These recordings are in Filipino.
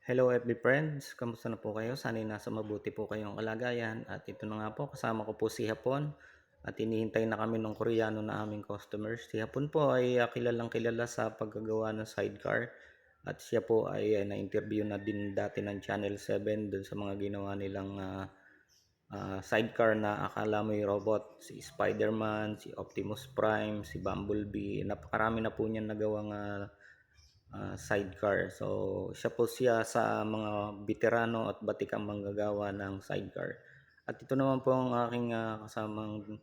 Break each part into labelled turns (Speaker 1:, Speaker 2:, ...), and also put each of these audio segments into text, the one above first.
Speaker 1: Hello FB friends, kamusta na po kayo? Sana'y nasa mabuti po kayong kalagayan. At ito na nga po, kasama ko po si Hapon. At hinihintay na kami ng Koreano na aming customers. Si Hapon po ay kilalang kilala sa paggagawa ng sidecar. At siya po ay na-interview na din dati ng Channel 7 dun sa mga ginawa nilang sidecar na akala mo'y robot. Si Spider-Man, si Optimus Prime, si Bumblebee. Napakarami na po niyan nagawang sidecar. So, siya sa mga veterano at batikang manggagawa ng sidecar. At ito naman po ang aking kasamang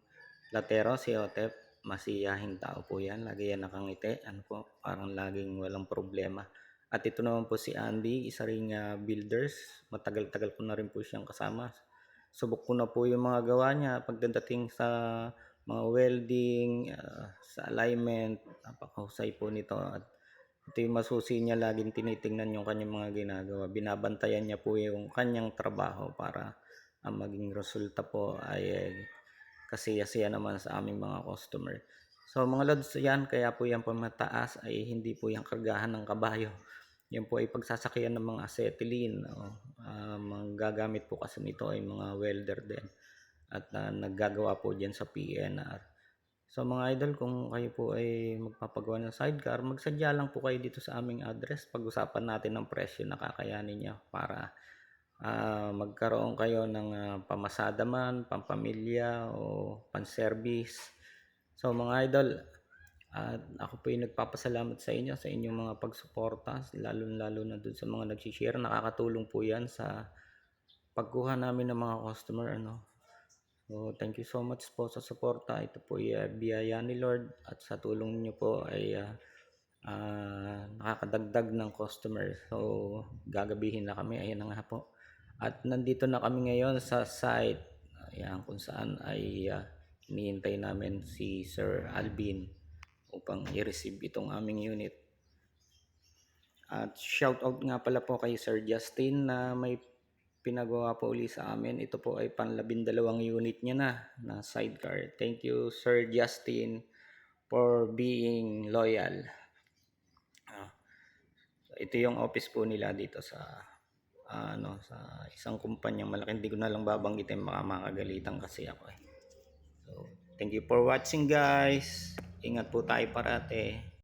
Speaker 1: latero, si Otep. Masiyahing tao po yan. Lagi yan nakangiti. Ano po, parang laging walang problema. At ito naman po si Andy, isa ring builders. Matagal-tagal ko na rin po siyang kasama. Subok ko na po yung mga gawa niya pagdating sa mga welding, sa alignment. Napakahusay po nito at ito yung masusi niya, laging tinitingnan yung kanyang mga ginagawa. Binabantayan niya po yung kanyang trabaho para ang maging resulta po ay kasiya-siya naman sa aming mga customer. So mga lods, yan, kaya po yan pamataas ay hindi po yung kargahan ng kabayo. Yan po ay pagsasakyan ng mga acetylene. Gagamit po kasi nito ay mga welder din. At naggagawa po dyan sa PNR. So mga idol, kung kayo po ay magpapagawa ng sidecar, magsadya lang po kayo dito sa aming address. Pag-usapan natin ng presyo na kakayanin nyo para magkaroon kayo ng pamasada man, pampamilya o panservice. So mga idol, ako po ay nagpapasalamat sa inyo sa inyong mga pagsuporta, lalo na dun sa mga nagsishare. Nakakatulong po yan sa pagkuha namin ng mga customer. So, thank you so much po sa suporta. Ito po ay biyaya ni Lord at sa tulong niyo po ay nakakadagdag ng customer. So, gagabihin na kami. Ayan na nga po. At nandito na kami ngayon sa site. Ayan, kung saan ay hinihintay namin si Sir Alvin upang i-receive itong aming unit. At shout out nga pala po kay Sir Justin na may pinagawa po uli sa amin. Ito po ay panlabindalawang unit niya na sidecar. Thank you Sir Justin for being loyal. Ito yung office po nila dito sa sa isang kumpanyang malaki. Hindi ko na lang babanggitin, baka makagalitan kasi ako So, thank you for watching guys. Ingat po tayo parate.